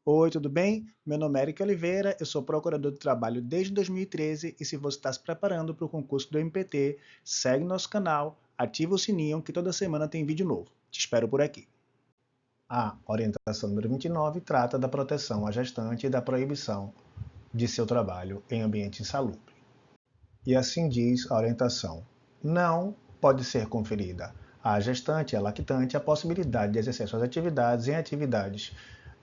Oi, tudo bem? Meu nome é Eric Oliveira, eu sou procurador de trabalho desde 2013 e se você está se preparando para o concurso do MPT, segue nosso canal, ativa o sininho que toda semana tem vídeo novo. Te espero por aqui. A orientação número 29 trata da proteção à gestante e da proibição de seu trabalho em ambiente insalubre. E assim diz a orientação: não pode ser conferida à gestante e à lactante a possibilidade de exercer suas atividades em atividades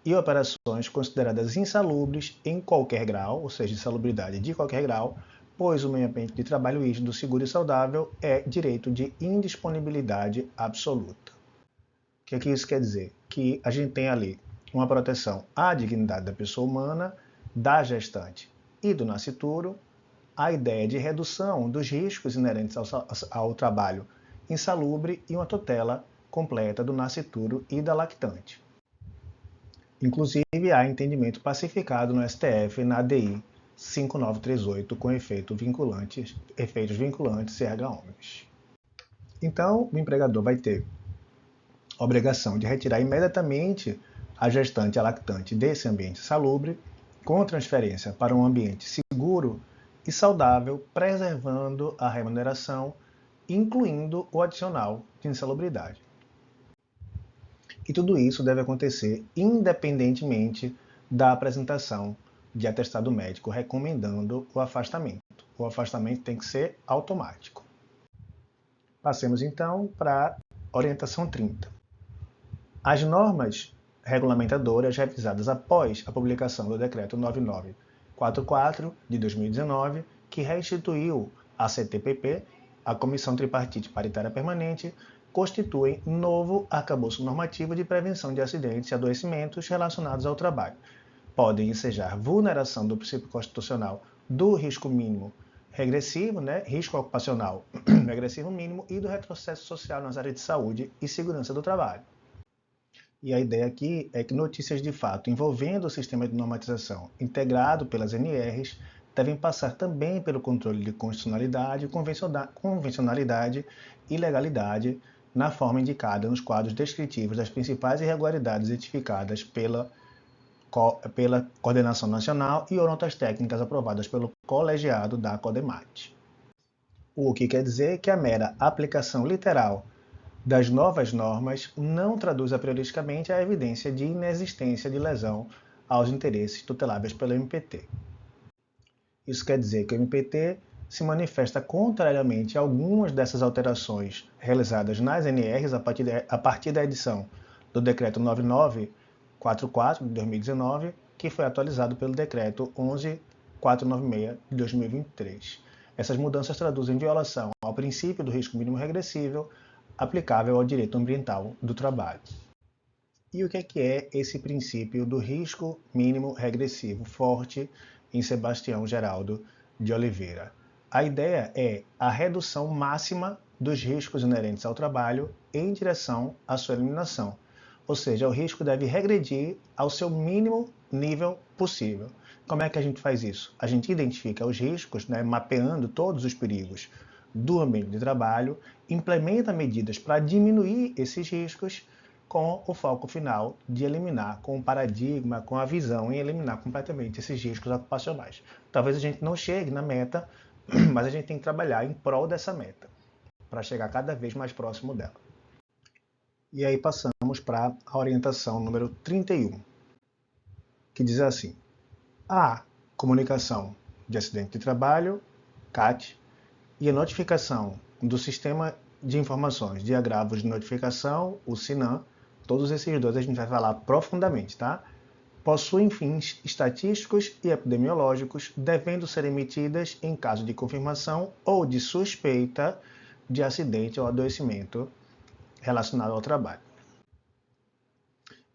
e operações consideradas insalubres em qualquer grau, ou seja, insalubridade de qualquer grau, pois o meio ambiente de trabalho rígido, seguro e saudável é direito de indisponibilidade absoluta. O que isso quer dizer? Que a gente tem ali uma proteção à dignidade da pessoa humana, da gestante e do nascituro, a ideia de redução dos riscos inerentes ao trabalho insalubre e uma tutela completa do nascituro e da lactante. Inclusive, há entendimento pacificado no STF na ADI 5938 com efeitos vinculantes CH omnes. Então, o empregador vai ter a obrigação de retirar imediatamente a gestante e a lactante desse ambiente salubre, com transferência para um ambiente seguro e saudável, preservando a remuneração, incluindo o adicional de insalubridade. E tudo isso deve acontecer independentemente da apresentação de atestado médico recomendando o afastamento. O afastamento tem que ser automático. Passemos então para a orientação 30. As normas regulamentadoras revisadas após a publicação do Decreto 9944 de 2019, que reinstituiu a CTPP, a Comissão Tripartite Paritária Permanente, constituem novo arcabouço normativo de prevenção de acidentes e adoecimentos relacionados ao trabalho. Podem ensejar vulneração do princípio constitucional do risco mínimo regressivo, risco ocupacional regressivo mínimo e do retrocesso social nas áreas de saúde e segurança do trabalho. E a ideia aqui é que notícias de fato envolvendo o sistema de normatização integrado pelas NRs devem passar também pelo controle de constitucionalidade, convencionalidade e legalidade na forma indicada nos quadros descritivos das principais irregularidades identificadas pela Coordenação Nacional e ou notas técnicas aprovadas pelo colegiado da CODEMAT. O que quer dizer que a mera aplicação literal das novas normas não traduz periodicamente a evidência de inexistência de lesão aos interesses tuteláveis pelo MPT. Isso quer dizer que o MPT se manifesta contrariamente a algumas dessas alterações realizadas nas NRs a partir da edição do Decreto 9944 de 2019, que foi atualizado pelo Decreto 11496 de 2023. Essas mudanças traduzem violação ao princípio do risco mínimo regressível aplicável ao direito ambiental do trabalho. E o que é esse princípio do risco mínimo regressivo forte em Sebastião Geraldo de Oliveira? A ideia é a redução máxima dos riscos inerentes ao trabalho em direção à sua eliminação. Ou seja, o risco deve regredir ao seu mínimo nível possível. Como é que a gente faz isso? A gente identifica os riscos, mapeando todos os perigos do ambiente de trabalho, implementa medidas para diminuir esses riscos com o foco final de eliminar, com o paradigma, com a visão em eliminar completamente esses riscos ocupacionais. Talvez a gente não chegue na meta, mas a gente tem que trabalhar em prol dessa meta, para chegar cada vez mais próximo dela. E aí passamos para a orientação número 31, que diz assim: a comunicação de acidente de trabalho, CAT, e a notificação do Sistema de Informações de Agravos de Notificação, o SINAM, todos esses dois a gente vai falar profundamente, tá? Possuem fins estatísticos e epidemiológicos, devendo ser emitidas em caso de confirmação ou de suspeita de acidente ou adoecimento relacionado ao trabalho.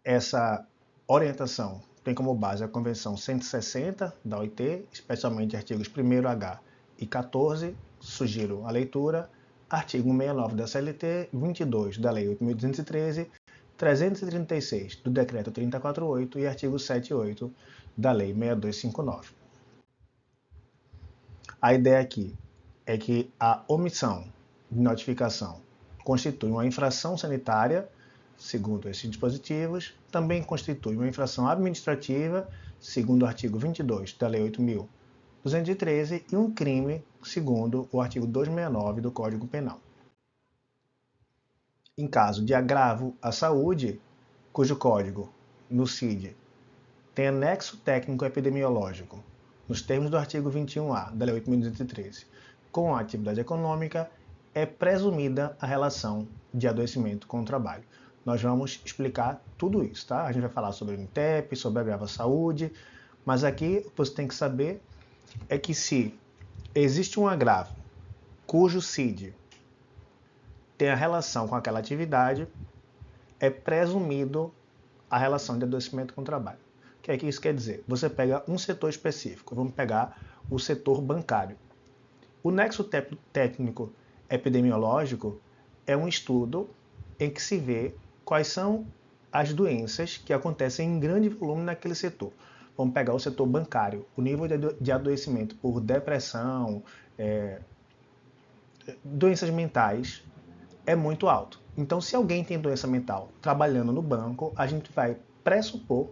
Essa orientação tem como base a Convenção 160 da OIT, especialmente artigos 1º-H e 14, sugiro a leitura, artigo 69 da CLT, 22 da Lei 8.213, 336 do Decreto 3048 e artigo 78 da Lei 6259. A ideia aqui é que a omissão de notificação constitui uma infração sanitária segundo esses dispositivos, também constitui uma infração administrativa, segundo o artigo 22 da Lei 8.213, e um crime, segundo o artigo 269 do Código Penal. Em caso de agravo à saúde, cujo código, no CID, tem anexo técnico epidemiológico, nos termos do artigo 21A da Lei 8.213, com a atividade econômica, é presumida a relação de adoecimento com o trabalho. Nós vamos explicar tudo isso, tá? A gente vai falar sobre o INTEP, sobre agravo à saúde, mas aqui o que você tem que saber é que se existe um agravo cujo CID tem a relação com aquela atividade, é presumido a relação de adoecimento com o trabalho. O que é que isso quer dizer? Você pega um setor específico, vamos pegar o setor bancário. O nexo técnico epidemiológico é um estudo em que se vê quais são as doenças que acontecem em grande volume naquele setor. Vamos pegar o setor bancário. O nível de adoecimento por depressão, doenças mentais, é muito alto. Então, se alguém tem doença mental trabalhando no banco, a gente vai pressupor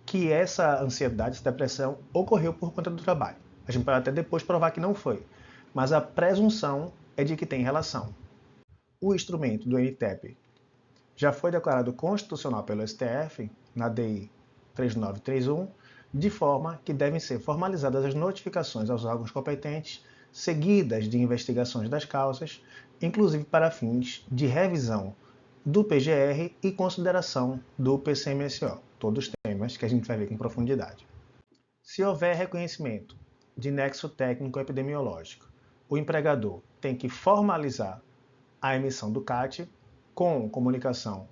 que essa ansiedade, essa depressão ocorreu por conta do trabalho. A gente pode até depois provar que não foi, mas a presunção é de que tem relação. O instrumento do NTEP já foi declarado constitucional pelo STF, na DI 3931, de forma que devem ser formalizadas as notificações aos órgãos competentes, seguidas de investigações das causas, inclusive para fins de revisão do PGR e consideração do PCMSO, todos temas que a gente vai ver com profundidade. Se houver reconhecimento de nexo técnico epidemiológico, o empregador tem que formalizar a emissão do CAT com comunicação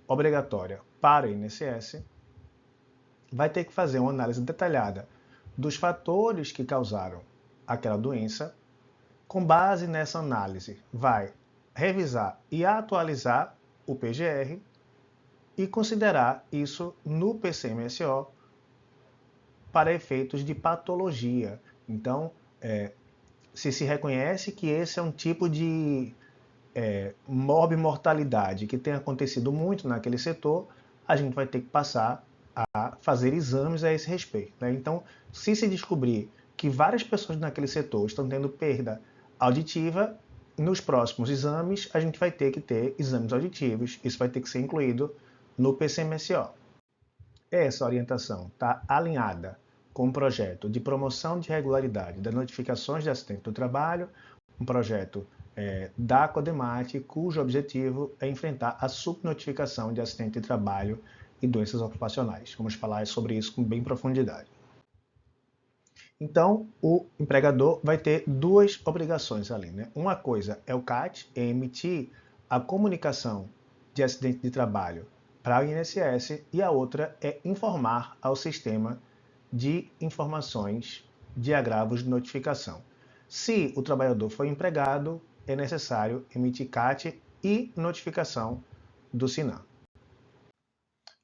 obrigatória para o INSS, vai ter que fazer uma análise detalhada dos fatores que causaram aquela doença. Com base nessa análise, vai revisar e atualizar o PGR e considerar isso no PCMSO para efeitos de patologia. Então, se reconhece que esse é um tipo de morbimortalidade que tem acontecido muito naquele setor, a gente vai ter que passar a fazer exames a esse respeito, né? Então, se descobrir que várias pessoas naquele setor estão tendo perda auditiva, nos próximos exames a gente vai ter que ter exames auditivos, isso vai ter que ser incluído no PCMSO. Essa orientação está alinhada com um projeto de promoção de regularidade das notificações de acidente do trabalho, um projeto da CODEMAT, cujo objetivo é enfrentar a subnotificação de acidente de trabalho e doenças ocupacionais. Vamos falar sobre isso com bem profundidade. Então, o empregador vai ter duas obrigações ali, né? Uma coisa é o CAT, é emitir a comunicação de acidente de trabalho para o INSS, e a outra é informar ao sistema de informações de agravos de notificação. Se o trabalhador for empregado, é necessário emitir CAT e notificação do SINAM.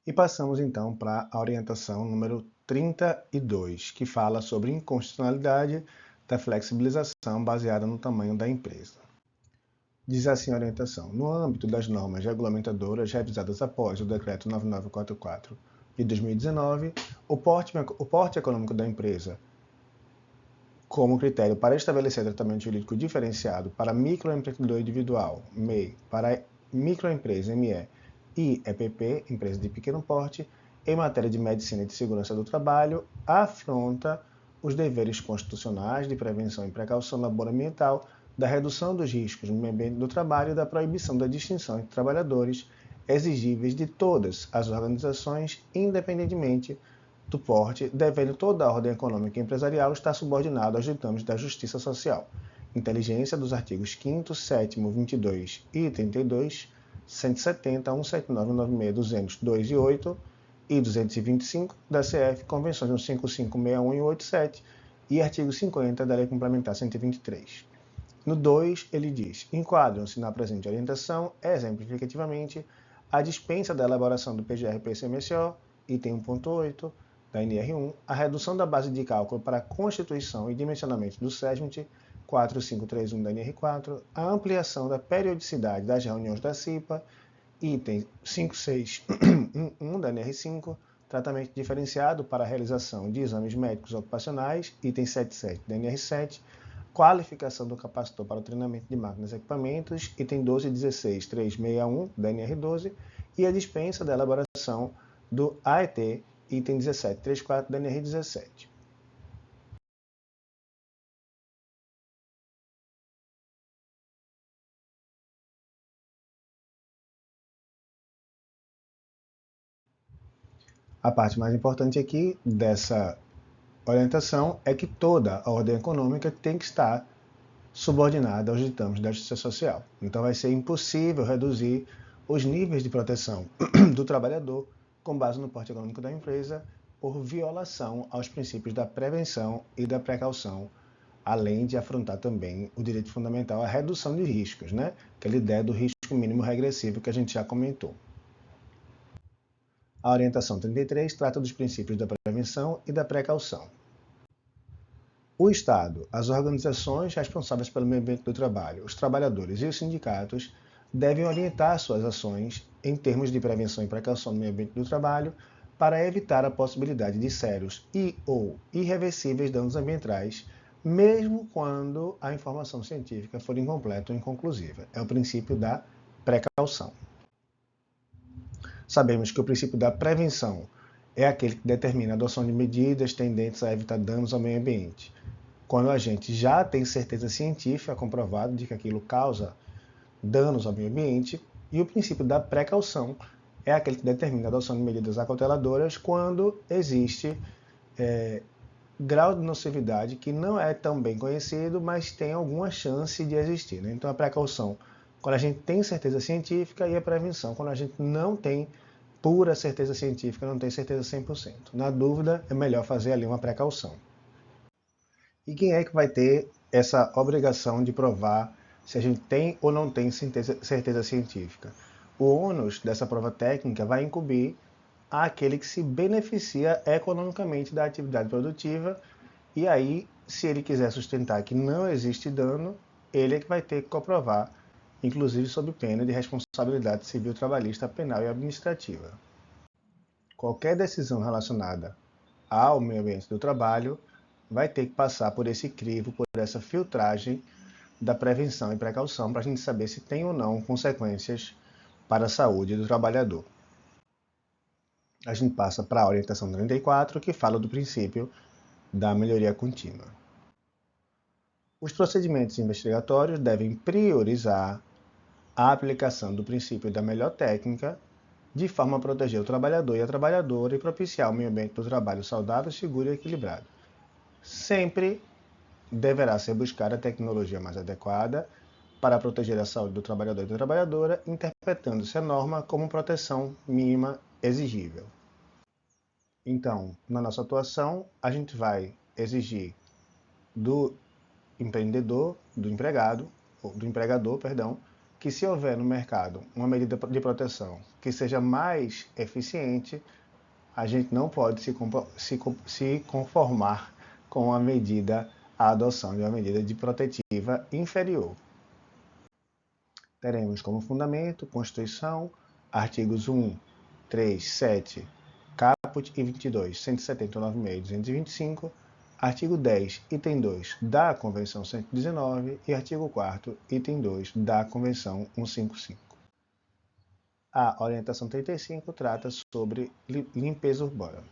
E passamos então para a orientação número 32, que fala sobre inconstitucionalidade da flexibilização baseada no tamanho da empresa. Diz assim a orientação: no âmbito das normas regulamentadoras revisadas após o Decreto 9944 de 2019, o porte econômico da empresa, como critério para estabelecer tratamento jurídico diferenciado para microempreendedor individual, MEI, para microempresa, ME, e EPP, empresa de pequeno porte, em matéria de medicina e de segurança do trabalho, afronta os deveres constitucionais de prevenção e precaução laboral-ambiental, da redução dos riscos no meio ambiente do trabalho e da proibição da distinção entre trabalhadores, exigíveis de todas as organizações, independentemente do porte, devendo toda a ordem econômica e empresarial estar subordinada aos ditames da Justiça Social. Inteligência dos artigos 5º, 7º, 22 e 32, 170, 179, 196, 200, 2 e 8 e 225 da CF, Convenções 155, 61 e 87 e artigo 50 da Lei Complementar 123. No 2, ele diz: enquadram-se na presente orientação, exemplificativamente, a dispensa da elaboração do PGR-PCMSO, item 1.8 da NR1, a redução da base de cálculo para a constituição e dimensionamento do SESMIT 4531 da NR4, a ampliação da periodicidade das reuniões da CIPA Item 5611 da NR5, tratamento diferenciado para a realização de exames médicos ocupacionais. Item 77 da NR7, qualificação do capacitor para o treinamento de máquinas e equipamentos. Item 12.16.361 da NR12 e a dispensa da elaboração do AET. Item 17.34 da NR17. A parte mais importante aqui dessa orientação é que toda a ordem econômica tem que estar subordinada aos ditames da justiça social. Então vai ser impossível reduzir os níveis de proteção do trabalhador com base no porte econômico da empresa por violação aos princípios da prevenção e da precaução, além de afrontar também o direito fundamental à redução de riscos, né? Aquela ideia do risco mínimo regressivo que a gente já comentou. A orientação 33 trata dos princípios da prevenção e da precaução. O Estado, as organizações responsáveis pelo meio ambiente do trabalho, os trabalhadores e os sindicatos devem orientar suas ações em termos de prevenção e precaução no meio ambiente do trabalho para evitar a possibilidade de sérios e/ou irreversíveis danos ambientais, mesmo quando a informação científica for incompleta ou inconclusiva. É o princípio da precaução. Sabemos que o princípio da prevenção é aquele que determina a adoção de medidas tendentes a evitar danos ao meio ambiente. Quando a gente já tem certeza científica comprovada de que aquilo causa danos ao meio ambiente, e o princípio da precaução é aquele que determina a adoção de medidas acauteladoras quando existe grau de nocividade que não é tão bem conhecido, mas tem alguma chance de existir, né? Então a precaução, quando a gente tem certeza científica, e a prevenção, quando a gente não tem pura certeza científica, não tem certeza 100%. Na dúvida, é melhor fazer ali uma precaução. E quem é que vai ter essa obrigação de provar se a gente tem ou não tem certeza científica? O ônus dessa prova técnica vai incumbir àquele que se beneficia economicamente da atividade produtiva, e aí, se ele quiser sustentar que não existe dano, ele é que vai ter que comprovar, inclusive sob pena de responsabilidade civil, trabalhista, penal e administrativa. Qualquer decisão relacionada ao meio ambiente do trabalho vai ter que passar por esse crivo, por essa filtragem da prevenção e precaução para a gente saber se tem ou não consequências para a saúde do trabalhador. A gente passa para a orientação 34, que fala do princípio da melhoria contínua. Os procedimentos investigatórios devem priorizar a aplicação do princípio da melhor técnica, de forma a proteger o trabalhador e a trabalhadora e propiciar um meio ambiente do trabalho saudável, seguro e equilibrado. Sempre deverá ser buscada a tecnologia mais adequada para proteger a saúde do trabalhador e da trabalhadora, interpretando-se a norma como proteção mínima exigível. Então, na nossa atuação, a gente vai exigir do empreendedor, do empregador, que se houver no mercado uma medida de proteção que seja mais eficiente, a gente não pode se conformar com a adoção de uma medida de protetiva inferior. Teremos como fundamento Constituição, artigos 1, 3, 7, caput e 22, 179, 225, artigo 10, item 2 da Convenção 119 e artigo 4º, item 2 da Convenção 155. A orientação 35 trata sobre limpeza urbana.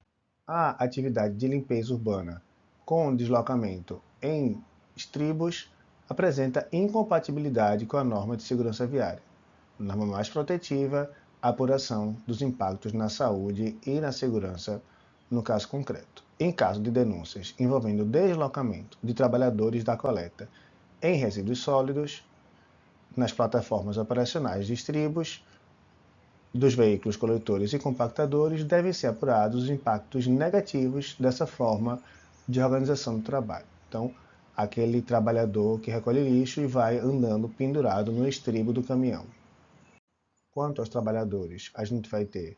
A atividade de limpeza urbana com deslocamento em estribos apresenta incompatibilidade com a norma de segurança viária, norma mais protetiva, apuração dos impactos na saúde e na segurança no caso concreto. Em caso de denúncias envolvendo deslocamento de trabalhadores da coleta em resíduos sólidos, nas plataformas operacionais de estribos, dos veículos coletores e compactadores, devem ser apurados os impactos negativos dessa forma de organização do trabalho. Então, aquele trabalhador que recolhe lixo e vai andando pendurado no estribo do caminhão. Quanto aos trabalhadores, a gente vai ter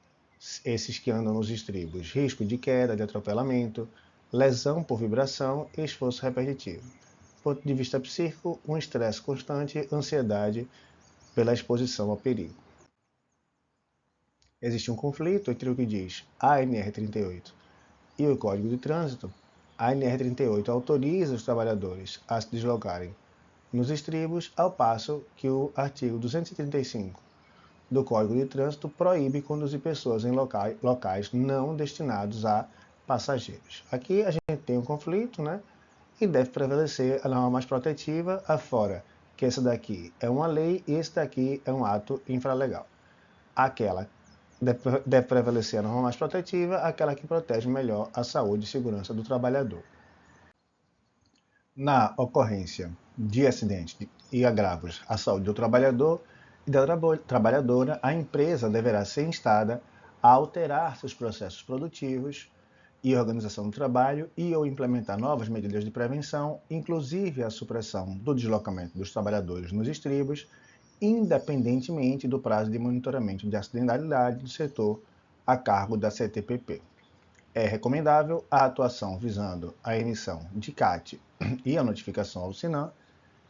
esses que andam nos estribos, risco de queda, de atropelamento, lesão por vibração e esforço repetitivo. Do ponto de vista psíquico, um estresse constante, ansiedade pela exposição ao perigo. existe um conflito entre o que diz a NR38 e o Código de Trânsito, a NR38 autoriza os trabalhadores a se deslocarem nos estribos, ao passo que o artigo 235 do Código de Trânsito proíbe conduzir pessoas em locais não destinados a passageiros. Aqui a gente tem um conflito, né? E deve prevalecer a norma mais protetiva, afora que essa daqui é uma lei e esse daqui é um ato infralegal. Aquela deve prevalecer a norma mais protetiva, aquela que protege melhor a saúde e segurança do trabalhador. Na ocorrência de acidente e agravos à saúde do trabalhador e da trabalhadora, a empresa deverá ser instada a alterar seus processos produtivos e organização do trabalho e ou implementar novas medidas de prevenção, inclusive a supressão do deslocamento dos trabalhadores nos estribos, independentemente do prazo de monitoramento de acidentalidade do setor a cargo da CTPP. É recomendável a atuação visando a emissão de CAT e a notificação ao SINAM,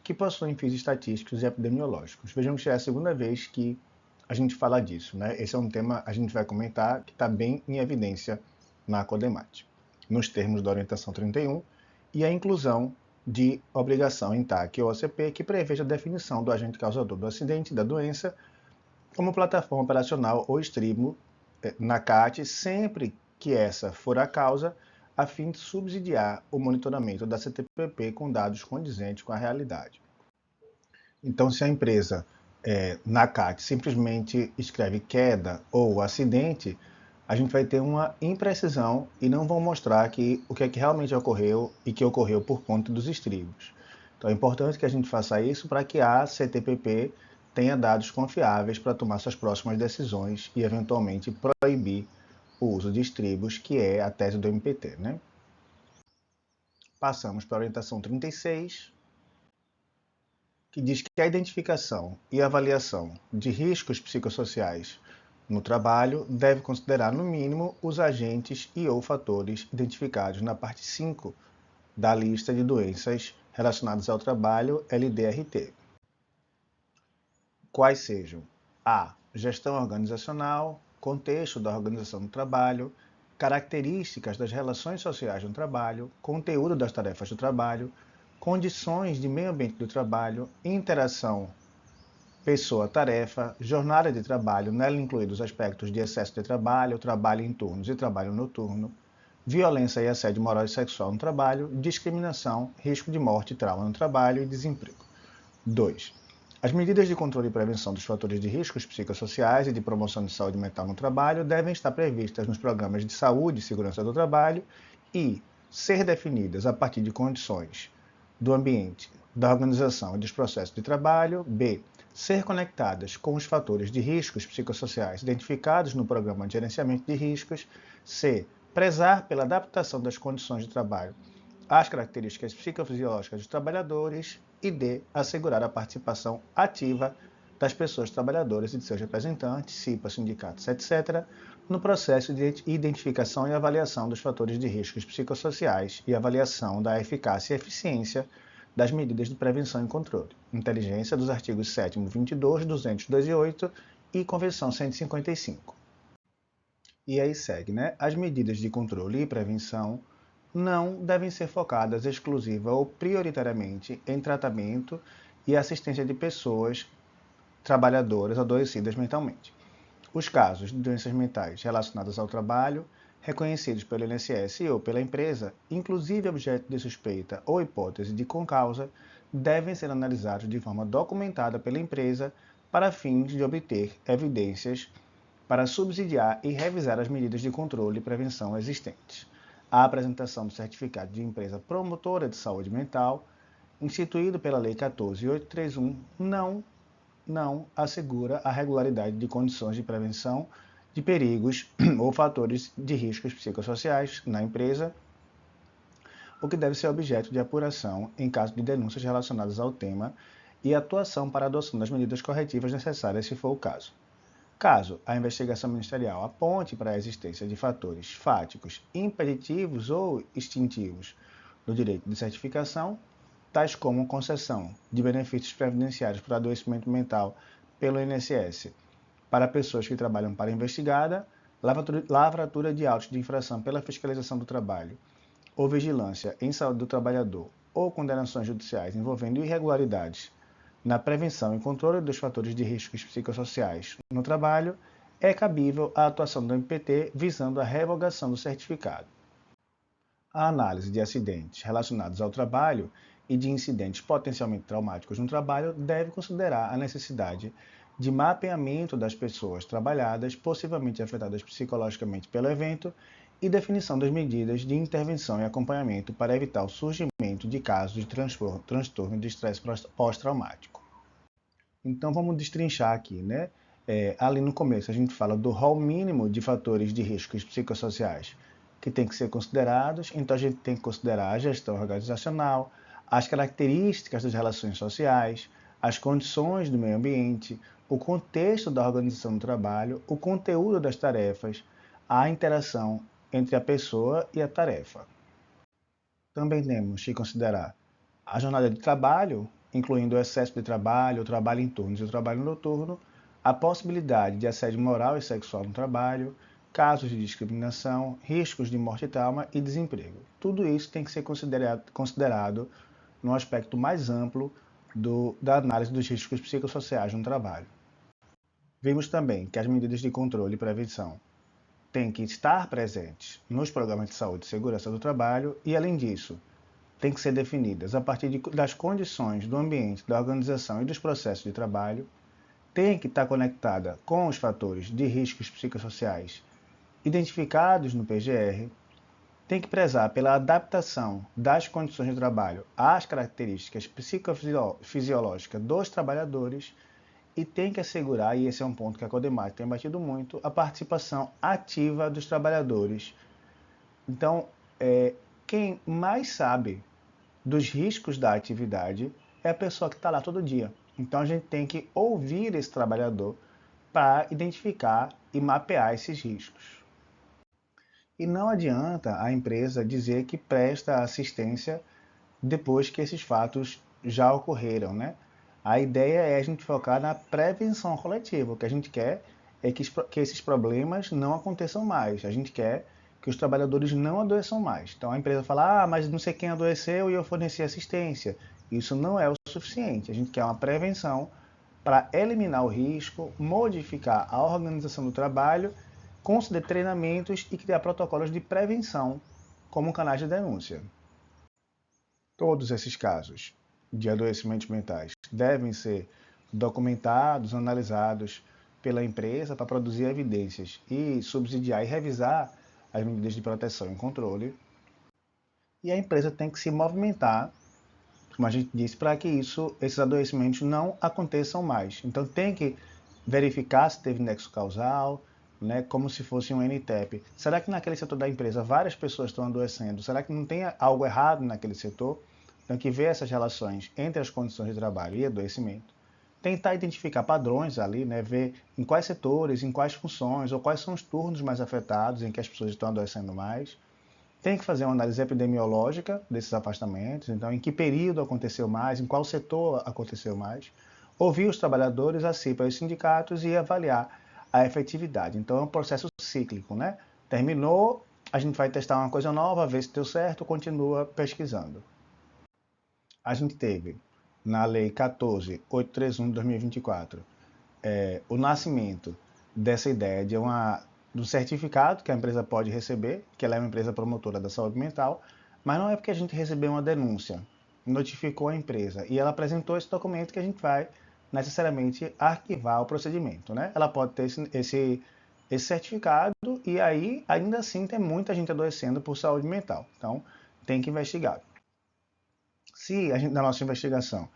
que possuem fins estatísticos e epidemiológicos. Vejamos que é a segunda vez que a gente fala disso, né? Esse é um tema que a gente vai comentar que está bem em evidência na CODEMAT, nos termos da orientação 31 e a inclusão de obrigação em TAC ou OCP que preveja a definição do agente causador do acidente e da doença como plataforma operacional ou estribo na CAT, sempre que essa for a causa, a fim de subsidiar o monitoramento da CTPP com dados condizentes com a realidade. Então, se a empresa na CAT simplesmente escreve queda ou acidente, a gente vai ter uma imprecisão e não vão mostrar o que é que realmente ocorreu e que ocorreu por conta dos estribos. Então é importante que a gente faça isso para que a CTPP tenha dados confiáveis para tomar suas próximas decisões e eventualmente proibir o uso de estribos, que é a tese do MPT, né? Passamos para a orientação 36, que diz que a identificação e avaliação de riscos psicossociais no trabalho deve considerar, no mínimo, os agentes e ou fatores identificados na parte 5 da lista de doenças relacionadas ao trabalho LDRT. Quais sejam a gestão organizacional, contexto da organização do trabalho, características das relações sociais no trabalho, conteúdo das tarefas do trabalho, condições de meio ambiente do trabalho, interação pessoa-tarefa, jornada de trabalho, nela incluídos os aspectos de excesso de trabalho, trabalho em turnos e trabalho noturno, violência e assédio moral e sexual no trabalho, discriminação, risco de morte e trauma no trabalho e desemprego. 2. As medidas de controle e prevenção dos fatores de riscos psicossociais e de promoção de saúde mental no trabalho devem estar previstas nos programas de saúde e segurança do trabalho e ser definidas a partir de condições do ambiente, da organização e dos processos de trabalho. B. Ser conectadas com os fatores de riscos psicossociais identificados no programa de gerenciamento de riscos. C. Prezar pela adaptação das condições de trabalho às características psicofisiológicas dos trabalhadores. E D. Assegurar a participação ativa das pessoas trabalhadoras e de seus representantes, CIPA, sindicatos, etc., no processo de identificação e avaliação dos fatores de riscos psicossociais e avaliação da eficácia e eficiência das medidas de prevenção e controle. Inteligência dos artigos 7º, 22, 202 e 8 e Convenção 155. E aí segue, né? As medidas de controle e prevenção não devem ser focadas exclusiva ou prioritariamente em tratamento e assistência de pessoas trabalhadoras adoecidas mentalmente. Os casos de doenças mentais relacionadas ao trabalho, reconhecidos pelo INSS ou pela empresa, inclusive objeto de suspeita ou hipótese de concausa, devem ser analisados de forma documentada pela empresa para fins de obter evidências para subsidiar e revisar as medidas de controle e prevenção existentes. A apresentação do certificado de empresa promotora de saúde mental, instituído pela Lei 14.831, não assegura a regularidade de condições de prevenção de perigos ou fatores de riscos psicossociais na empresa, o que deve ser objeto de apuração em caso de denúncias relacionadas ao tema e atuação para a adoção das medidas corretivas necessárias se for o caso. Caso a investigação ministerial aponte para a existência de fatores fáticos impeditivos ou extintivos do direito de certificação, tais como concessão de benefícios previdenciários por adoecimento mental pelo INSS para pessoas que trabalham para investigada, lavratura de autos de infração pela fiscalização do trabalho, ou vigilância em saúde do trabalhador, ou condenações judiciais envolvendo irregularidades na prevenção e controle dos fatores de riscos psicossociais no trabalho, é cabível a atuação do MPT visando a revogação do certificado. A análise de acidentes relacionados ao trabalho e de incidentes potencialmente traumáticos no trabalho deve considerar a necessidade de mapeamento das pessoas trabalhadas possivelmente afetadas psicologicamente pelo evento e definição das medidas de intervenção e acompanhamento para evitar o surgimento de casos de transtorno de estresse pós-traumático. Então vamos destrinchar aqui, né? Ali no começo a gente fala do rol mínimo de fatores de riscos psicossociais que tem que ser considerados, então a gente tem que considerar a gestão organizacional, as características das relações sociais, as condições do meio ambiente, o contexto da organização do trabalho, o conteúdo das tarefas, a interação entre a pessoa e a tarefa. Também temos que considerar a jornada de trabalho, incluindo o excesso de trabalho, o trabalho em turnos e o trabalho noturno, a possibilidade de assédio moral e sexual no trabalho, casos de discriminação, riscos de morte e trauma e desemprego. Tudo isso tem que ser considerado no aspecto mais amplo da análise dos riscos psicossociais no trabalho. Vimos também que as medidas de controle e prevenção têm que estar presentes nos programas de saúde e segurança do trabalho e, além disso, têm que ser definidas a partir das condições do ambiente, da organização e dos processos de trabalho, tem que estar conectada com os fatores de riscos psicossociais identificados no PGR, tem que prezar pela adaptação das condições de trabalho às características psicofisiológicas dos trabalhadores e tem que assegurar, e esse é um ponto que a Codemate tem batido muito, a participação ativa dos trabalhadores. Então, quem mais sabe dos riscos da atividade é a pessoa que está lá todo dia. Então, a gente tem que ouvir esse trabalhador para identificar e mapear esses riscos. E não adianta a empresa dizer que presta assistência depois que esses fatos já ocorreram, né? A ideia é a gente focar na prevenção coletiva. O que a gente quer é que esses problemas não aconteçam mais. A gente quer que os trabalhadores não adoeçam mais. Então a empresa fala, mas não sei quem adoeceu e eu forneci assistência. Isso não é o suficiente. A gente quer uma prevenção para eliminar o risco, modificar a organização do trabalho, conceder treinamentos e criar protocolos de prevenção como canais de denúncia. Todos esses casos de adoecimentos mentais devem ser documentados, analisados pela empresa para produzir evidências e subsidiar e revisar as medidas de proteção e controle. E a empresa tem que se movimentar, como a gente disse, para que esses adoecimentos não aconteçam mais. Então tem que verificar se teve nexo causal, né, como se fosse um NTEP. Será que naquele setor da empresa várias pessoas estão adoecendo? Será que não tem algo errado naquele setor? Tem que ver essas relações entre as condições de trabalho e adoecimento. Tentar identificar padrões ali, né, ver em quais setores, em quais funções, ou quais são os turnos mais afetados, em que as pessoas estão adoecendo mais. Tem que fazer uma análise epidemiológica desses afastamentos, então em que período aconteceu mais, em qual setor aconteceu mais. Ouvir os trabalhadores, a CIPA e os sindicatos e avaliar a efetividade. Então é um processo cíclico, né? Terminou, a gente vai testar uma coisa nova, ver se deu certo, continua pesquisando. A gente teve na Lei 14.831 de 2024 o nascimento dessa ideia de do certificado que a empresa pode receber, que ela é uma empresa promotora da saúde mental, mas não é porque a gente recebeu uma denúncia, notificou a empresa e ela apresentou esse documento que a gente vai necessariamente arquivar o procedimento, né? Ela pode ter esse certificado e aí ainda assim tem muita gente adoecendo por saúde mental. Então tem que investigar. Se a gente, na nossa investigação,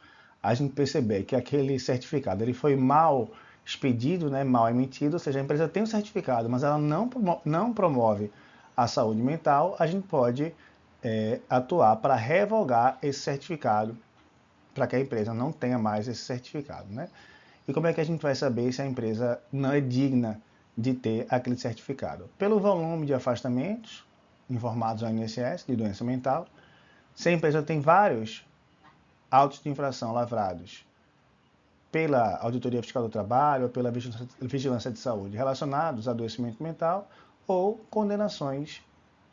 a gente perceber que aquele certificado ele foi mal expedido, né, mal emitido, ou seja, a empresa tem o certificado, mas ela não promove a saúde mental, a gente pode atuar para revogar esse certificado, para que a empresa não tenha mais esse certificado, né? E como é que a gente vai saber se a empresa não é digna de ter aquele certificado? Pelo volume de afastamentos informados ao INSS de doença mental. Se a empresa tem vários autos de infração lavrados pela Auditoria Fiscal do Trabalho ou pela Vigilância de Saúde relacionados a adoecimento mental ou condenações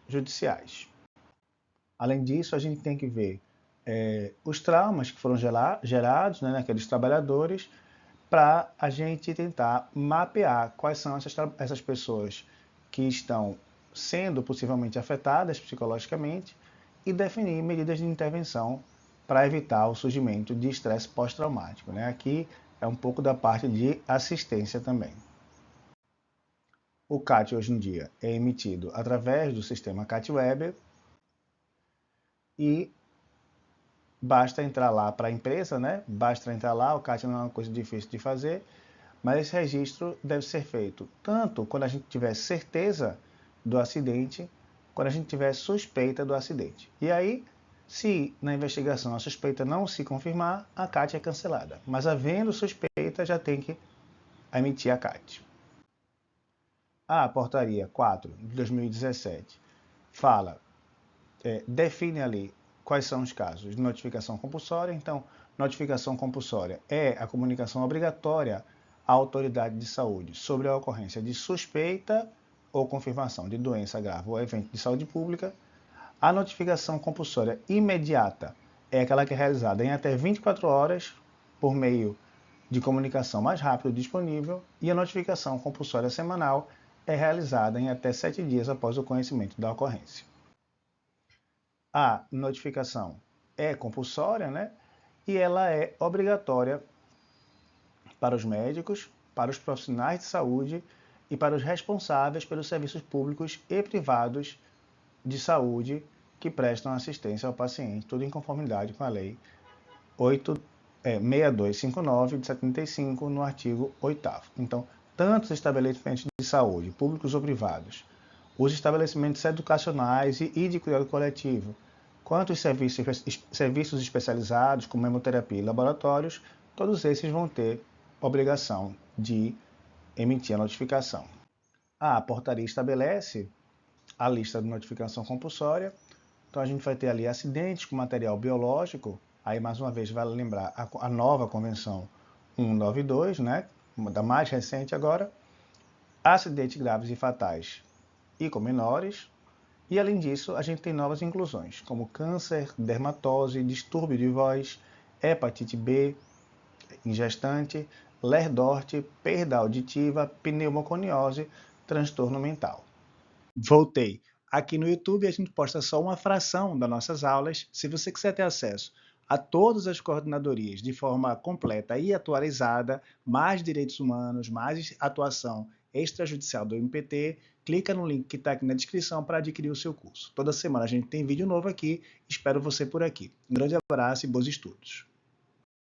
judiciais. Além disso, a gente tem que ver os traumas que foram gerados naqueles trabalhadores para a gente tentar mapear quais são essas pessoas que estão sendo possivelmente afetadas psicologicamente e definir medidas de intervenção para evitar o surgimento de estresse pós-traumático. Aqui é um pouco da parte de assistência também. O CAT hoje em dia é emitido através do sistema CAT-Web e basta entrar lá para a empresa, basta entrar lá, o CAT não é uma coisa difícil de fazer, mas esse registro deve ser feito tanto quando a gente tiver certeza do acidente, quando a gente tiver suspeita do acidente. E aí, se na investigação a suspeita não se confirmar, a CAT é cancelada. Mas havendo suspeita, já tem que emitir a CAT. A portaria 4 de 2017 define ali quais são os casos de notificação compulsória. Então, notificação compulsória é a comunicação obrigatória à autoridade de saúde sobre a ocorrência de suspeita ou confirmação de doença grave ou evento de saúde pública. A notificação compulsória imediata é aquela que é realizada em até 24 horas por meio de comunicação mais rápido disponível, e a notificação compulsória semanal é realizada em até 7 dias após o conhecimento da ocorrência. A notificação é compulsória, e ela é obrigatória para os médicos, para os profissionais de saúde e para os responsáveis pelos serviços públicos e privados de saúde que prestam assistência ao paciente, tudo em conformidade com a Lei 6259 de 75, no artigo 8º. Então, tanto os estabelecimentos de saúde, públicos ou privados, os estabelecimentos educacionais e de cuidado coletivo, quanto os serviços especializados, como hemoterapia e laboratórios, todos esses vão ter obrigação de emitir a notificação. A portaria estabelece a lista de notificação compulsória. Então a gente vai ter ali acidentes com material biológico. Aí mais uma vez vale lembrar a nova Convenção 192, da mais recente agora. Acidentes graves e fatais e com menores. E além disso, a gente tem novas inclusões, como câncer, dermatose, distúrbio de voz, hepatite B em gestante, lerdorte, perda auditiva, pneumoconiose, transtorno mental. Voltei. Aqui no YouTube a gente posta só uma fração das nossas aulas. Se você quiser ter acesso a todas as coordenadorias de forma completa e atualizada, mais direitos humanos, mais atuação extrajudicial do MPT, clica no link que está aqui na descrição para adquirir o seu curso. Toda semana a gente tem vídeo novo aqui. Espero você por aqui. Um grande abraço e bons estudos.